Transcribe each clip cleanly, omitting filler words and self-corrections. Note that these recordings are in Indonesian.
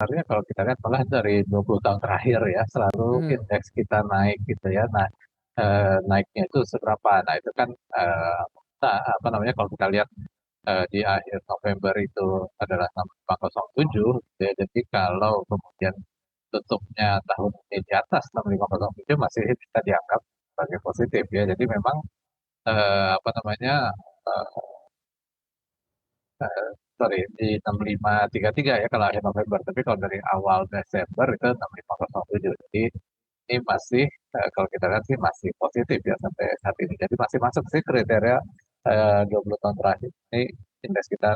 sebenarnya kalau kita lihat malah dari 20 tahun terakhir ya, selalu Mhm, indeks kita naik gitu ya. Nah, naiknya itu seberapa? Nah, itu kan, apa namanya, kalau kita lihat, di akhir November itu adalah 6507 gitu ya. Jadi kalau kemudian tutupnya tahun ini di atas 6507 masih bisa dianggap sebagai positif ya. Jadi memang, apa namanya, eee sorry, di 6533 ya kalau akhir November, tapi kalau dari awal Desember itu 6507. Jadi ini masih, kalau kita lihat sih masih positif ya sampai saat ini. Jadi masih masuk sih kriteria, 20 tahun terakhir ini indeks kita,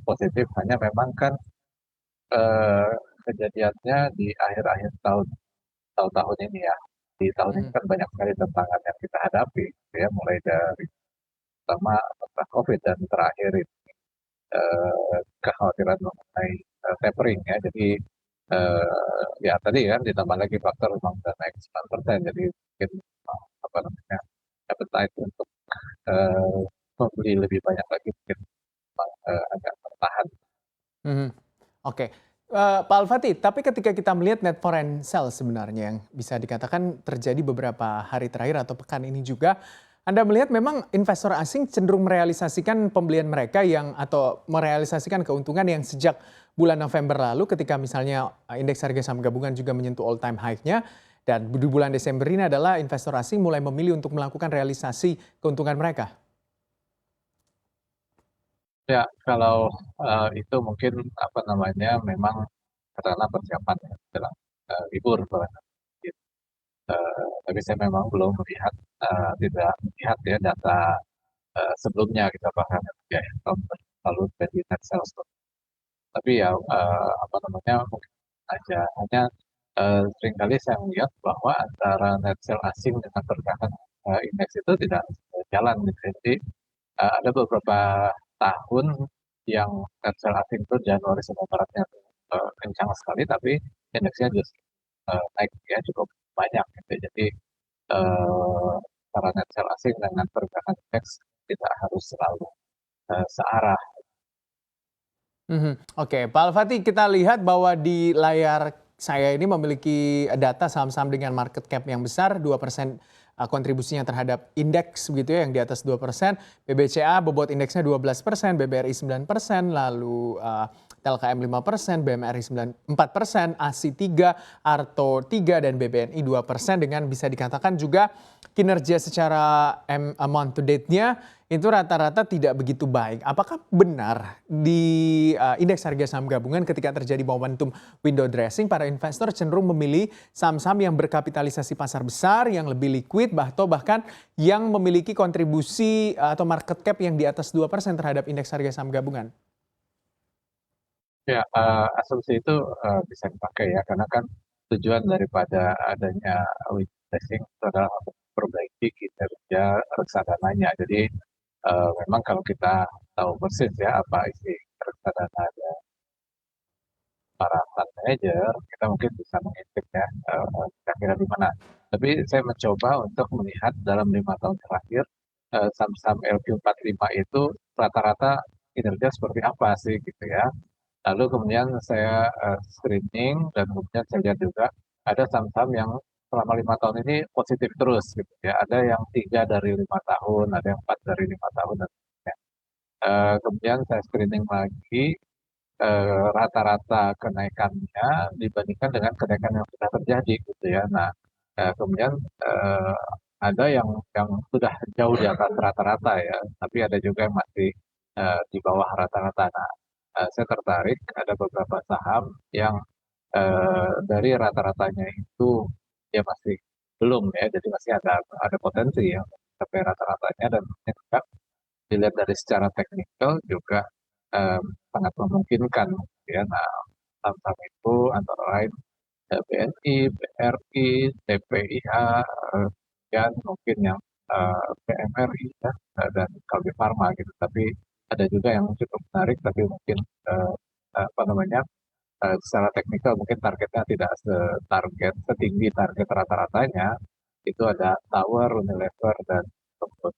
positif, hanya memang kan, eee, kejadiannya di akhir-akhir tahun ini ya. Di tahun ini mhm. kan banyak sekali tantangan yang kita hadapi gitu ya, mulai dari pertama masalah Covid dan terakhir kekhawatiran mengenai, tapering ya. Jadi, ya tadi kan ditambah lagi faktor memang udah naik 9%, jadi mungkin, apa namanya, appetite untuk, eee, membeli lebih banyak lagi mungkin memang, agak tertahan. Mhm. Oke, Pak Al-Fatih, tapi ketika kita melihat net foreign sales sebenarnya yang bisa dikatakan terjadi beberapa hari terakhir atau pekan ini juga, Anda melihat memang investor asing cenderung merealisasikan pembelian mereka yang atau merealisasikan keuntungan yang sejak bulan November lalu ketika misalnya, indeks harga saham gabungan juga menyentuh all time high-nya dan di bulan Desember ini adalah investor asing mulai memilih untuk melakukan realisasi keuntungan mereka? Ya kalau, itu mungkin, apa namanya, memang katakanlah persiapan ya menjelang, libur barangkali gitu. Tapi saya memang belum melihat, tidak melihat ya data, sebelumnya gitu apakah ya tahun lalu jadi net sales. Tapi ya, apa namanya, mungkin aja hanya, seringkali saya melihat bahwa antara net sale asing dengan pergerakan, indeks itu tidak jalan gitu ya. Jadi, ada beberapa tahun yang net sale asing itu Januari sampai Maretnya, kencang sekali, tapi indeksnya justru, naik ya cukup banyak gitu ya. Jadi, antara net sale asing dengan pergerakan indeks tidak harus selalu, searah. Mhm, oke, Pak Al-Fatih, kita lihat bahwa di layar saya ini memiliki data saham-saham dengan market cap yang besar, 2% kontribusinya terhadap indeks begitu ya yang di atas 2%, BBCA bobot indeksnya 12%, BBRI 9%, lalu TLKM 5%, BMRI 4%, ASI 3, Arto 3, dan BBNI 2% dengan bisa dikatakan juga kinerja secara month to date-nya itu rata-rata tidak begitu baik. Apakah benar di indeks harga saham gabungan ketika terjadi momentum window dressing, para investor cenderung memilih saham-saham yang berkapitalisasi pasar besar, yang lebih liquid, atau bahkan yang memiliki kontribusi atau market cap yang di atas 2% terhadap indeks harga saham gabungan? Ya, asumsi itu, bisa dipakai ya, karena kan tujuan daripada adanya window dressing itu adalah untuk memperbaiki kinerja reksadananya. Jadi, memang kalau kita tahu persis ya apa isi reksadana para fund manager, kita mungkin bisa mengintip ya, kira-kira di mana. Tapi saya mencoba untuk melihat dalam 5 tahun terakhir, saham-saham LQ45 itu rata-rata kinerja seperti apa sih gitu ya. Lalu kemudian saya, screening dan kemudian saya lihat juga ada saham-saham yang selama 5 tahun ini positif terus gitu ya. Ada yang 3 dari 5 tahun, ada yang 4 dari 5 tahun dan seterusnya. Kemudian saya screening lagi, rata-rata kenaikannya dibandingkan dengan kenaikan yang sudah terjadi gitu ya. Nah, kemudian, ada yang sudah jauh di atas rata-rata ya, tapi ada juga yang masih, di bawah rata-rata. Nah, saya tertarik ada beberapa saham yang, dari rata-ratanya itu dia masih belum ya, jadi masih ada potensi ya untuk mencapai rata-ratanya dan juga dilihat dari secara teknikal juga, mmm, sangat memungkinkan gitu ya. Nah, saham-saham itu antara lain, BNI, BRI, TPIH, dan mungkin yang, PMRI ya, dan Kalbe Farma gitu. Tapi ada juga yang cukup menarik tapi mungkin, apa namanya, secara teknikal mungkin targetnya tidak setinggi target rata-ratanya, itu ada Tower, Unilever, dan Tempo.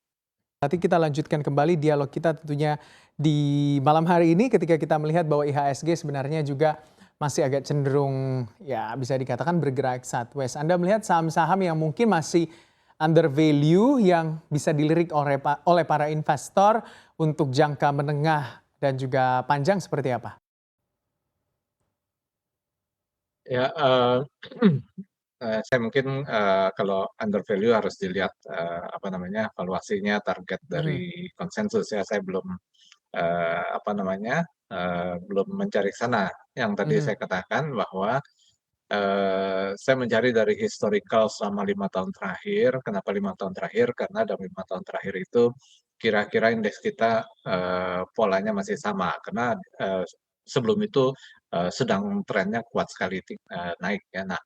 Nanti kita lanjutkan kembali dialog kita tentunya di malam hari ini ketika kita melihat bahwa IHSG sebenarnya juga masih agak cenderung ya bisa dikatakan bergerak sideways. Anda melihat saham-saham yang mungkin masih under value yang bisa dilirik oleh para investor untuk jangka menengah dan juga panjang seperti apa? Ya, saya mungkin, kalau under value harus dilihat, apa namanya, valuasinya, target Mhm, dari konsensus ya. Saya belum, apa namanya, belum mencari ke sana. Yang tadi mhm, saya katakan bahwa, saya mencari dari historical selama 5 tahun terakhir. Kenapa 5 tahun terakhir? Karena dalam 5 tahun terakhir itu kira-kira indeks kita, polanya masih sama. Karena, sebelum itu, sedang trennya kuat sekali naik ya. Nah,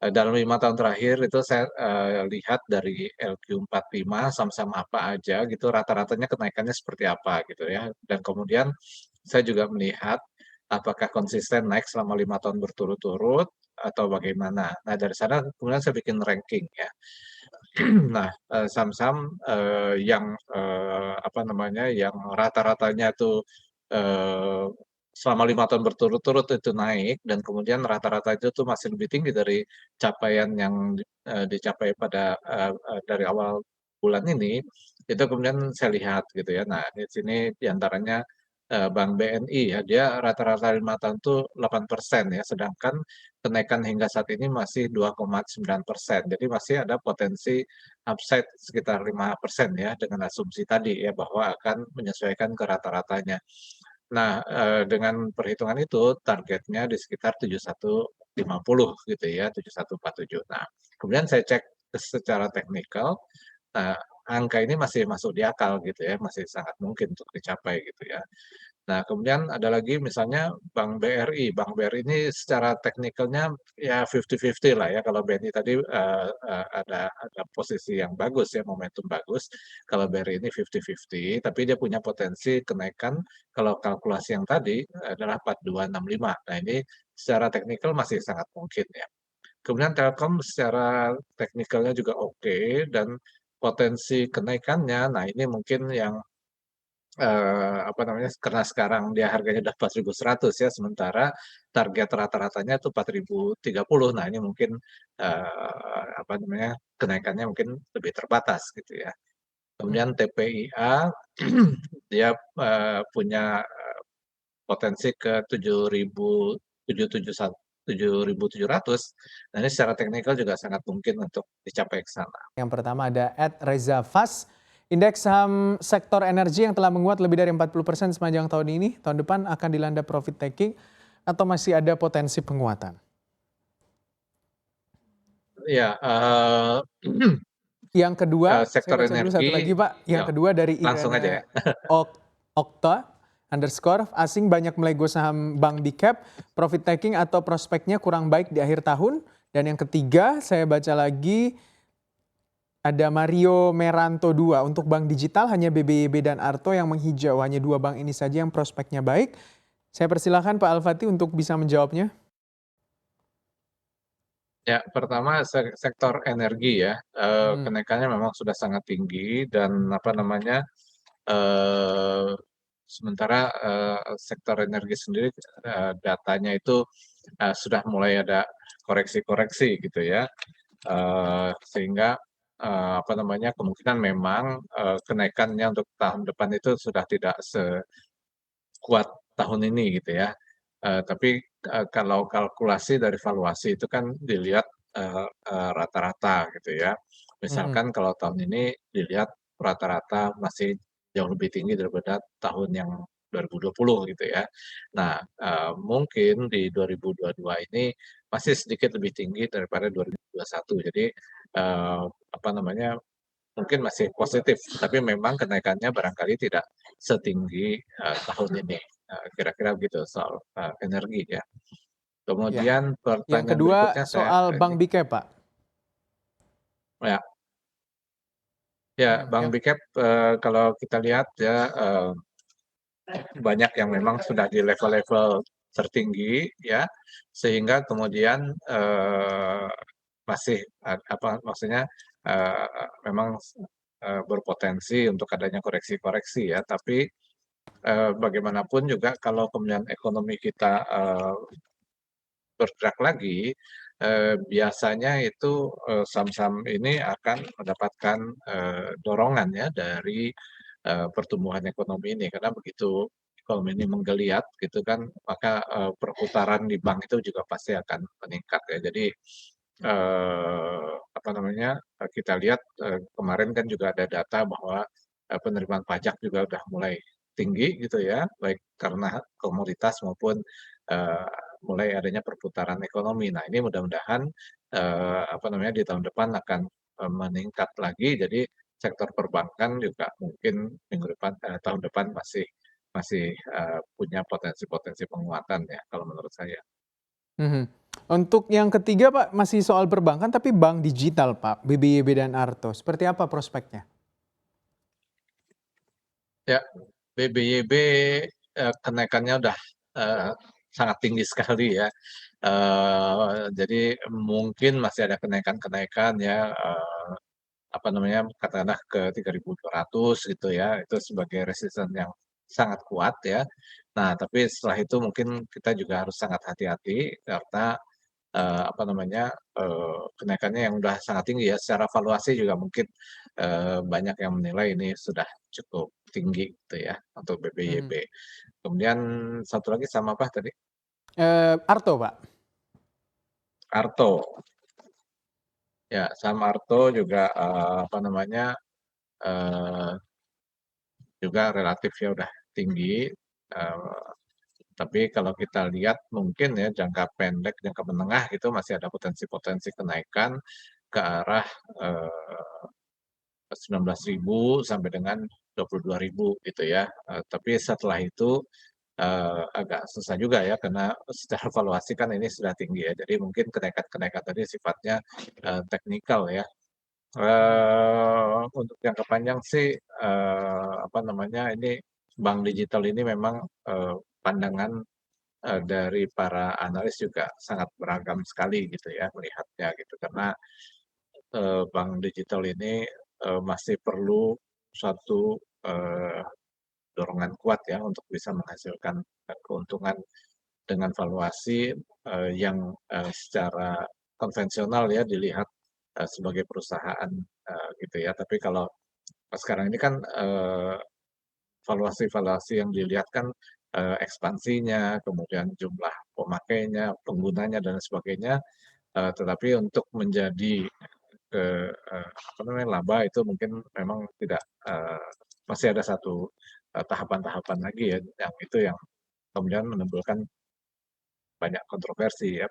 dalam 5 tahun terakhir itu saya, lihat dari LQ45 saham-saham apa aja gitu, rata-ratanya kenaikannya seperti apa gitu ya. Dan kemudian saya juga melihat apakah konsisten naik selama 5 tahun berturut-turut atau bagaimana. Nah, dari sana kemudian saya bikin ranking ya. Nah, saham-saham, yang, apa namanya, yang rata-ratanya tuh, eee, selama 5 tahun berturut-turut itu naik dan kemudian rata-rata itu tuh masih lebih tinggi dari capaian yang dicapai pada, dari awal bulan ini, itu kemudian saya lihat gitu ya. Nah, di sini di antaranya, Bank BNI ya, dia rata-rata 5 tahun tuh 8% ya, sedangkan kenaikan hingga saat ini masih 2,9%. Jadi masih ada potensi upside sekitar 5% ya, dengan asumsi tadi ya, bahwa akan menyesuaikan ke rata-ratanya. Nah, dengan perhitungan itu targetnya di sekitar 7150 gitu ya, 7147. Nah, kemudian saya cek secara teknikal, nah angka ini masih masuk di akal gitu ya, masih sangat mungkin untuk dicapai gitu ya. Nah, kemudian ada lagi misalnya Bank BRI. Bank BRI ini secara teknikalnya ya 50-50 lah ya, kalau BNI tadi, ada posisi yang bagus ya, momentum bagus. Kalau BRI ini 50-50, tapi dia punya potensi kenaikan kalau kalkulasi yang tadi adalah 4265. Nah, ini secara teknikal masih sangat mungkin ya. Kemudian Telkom secara teknikalnya juga oke dan potensi kenaikannya, nah ini mungkin yang apa namanya, karena sekarang dia harganya udah 4.100 ya, sementara target rata-ratanya tuh 4.030. Nah, ini mungkin, apa namanya, kenaikannya mungkin lebih terbatas gitu ya. mhm. Kemudian TPIA dia, punya potensi ke 7.700. Nah, ini secara teknikal juga sangat mungkin untuk dicapai ke sana. Yang pertama ada Reza Fas, indeks saham sektor energi yang telah menguat lebih dari 40% sepanjang tahun ini, tahun depan akan dilanda profit taking atau masih ada potensi penguatan? Iya, Yang kedua, saya sektor baca dulu satu energi lagi Pak, yang ya, kedua dari langsung aja ya. Irene Okta, underscore, asing banyak melego saham Bank Big Cap, profit taking atau prospeknya kurang baik di akhir tahun. Dan yang ketiga, saya baca lagi, ada Mario Meranto 2. Untuk bank digital hanya BBYB dan Arto yang menghijau. Hanya dua bank ini saja yang prospeknya baik. Saya persilahkan Pak Alfati untuk bisa menjawabnya. Ya, pertama sektor energi ya, Hmm, kenaikannya memang sudah sangat tinggi dan apa namanya, eee, sementara, sektor energi sendiri, datanya itu, sudah mulai ada koreksi-koreksi gitu ya, sehingga, apa namanya, kemungkinan memang, kenaikannya untuk tahun depan itu sudah tidak sekuat tahun ini gitu ya. Tapi, kalau kalkulasi dari valuasi itu kan dilihat, rata-rata gitu ya. mhm. Misalkan kalau tahun ini dilihat rata-rata masih jauh lebih tinggi daripada tahun yang 2020 gitu ya. Nah, mungkin di 2022 ini masih sedikit lebih tinggi daripada 2021. Jadi, apa namanya, mungkin masih positif, tapi memang kenaikannya barangkali tidak setinggi, tahun ini, kira-kira begitu soal, energi ya. Ya. Kemudian Yang pertanyaan kedua berikutnya saya soal ini Bank Big Cap Pak. ya ya Bank Yang Big kalau kita lihat ya, banyak yang memang sudah di level-level tertinggi ya, sehingga kemudian, masih apa maksudnya, memang, berpotensi untuk adanya koreksi-koreksi ya. Tapi, bagaimanapun juga kalau kemudian ekonomi kita, bergerak lagi, biasanya itu, saham-saham ini akan mendapatkan, dorongan ya dari, pertumbuhan ekonomi ini. Karena begitu ekonomi ini menggeliat gitu kan, maka, perputaran di bank itu juga pasti akan meningkat ya. Jadi, apa namanya, kita lihat, kemarin kan juga ada data bahwa, penerimaan pajak juga udah mulai tinggi gitu ya, baik karena komoditas maupun, eee, mulai adanya perputaran ekonomi. Nah, ini mudah-mudahan, apa namanya, di tahun depan akan, meningkat lagi. Jadi sektor perbankan juga mungkin minggu depan tahun depan masih masih, punya potensi-potensi penguatan ya kalau menurut saya. Mhm. Untuk yang ketiga Pak, masih soal perbankan tapi bank digital Pak, BBYB dan Arto, seperti apa prospeknya? Ya, BBYB, kenaikannya udah, eee, sangat tinggi sekali ya. Jadi mungkin masih ada kenaikan-kenaikan ya, apa namanya, katakanlah ke 3.200 gitu ya, itu sebagai resisten yang sangat kuat ya. Nah, tapi setelah itu mungkin kita juga harus sangat hati-hati karena, apa namanya, kenaikannya yang udah sangat tinggi ya, secara valuasi juga mungkin, banyak yang menilai ini sudah cukup tinggi gitu ya untuk BBYB. Mhm. Kemudian satu lagi sama apa tadi? Arto Pak? Arto. Ya, saham Arto juga, apa namanya, eee, juga relatif ya udah tinggi, tapi kalau kita lihat mungkin ya jangka pendek, jangka menengah itu masih ada potensi-potensi kenaikan ke arah, 19.000 sampai dengan 22.000 gitu ya. Tapi setelah itu, agak susah juga ya karena secara valuasi kan ini sudah tinggi ya. Jadi mungkin kenaikan-kenaikan tadi sifatnya, teknikal ya. Untuk jangka panjang sih, apa namanya, ini bank digital ini memang, pandangan, dari para analis juga sangat beragam sekali gitu ya melihatnya gitu. Karena, bank digital ini, masih perlu suatu, dorongan kuat ya untuk bisa menghasilkan, keuntungan dengan valuasi, yang, secara konvensional ya dilihat, sebagai perusahaan, gitu ya. Tapi kalau sekarang ini kan, valuasi-valuasi yang dilihat kan, ekspansinya, kemudian jumlah pemakainya, penggunanya dan sebagainya, tetapi untuk menjadi, apa namanya, laba itu mungkin memang tidak, masih ada satu, tahapan-tahapan lagi ya, yang itu yang kemudian menimbulkan banyak kontroversi ya.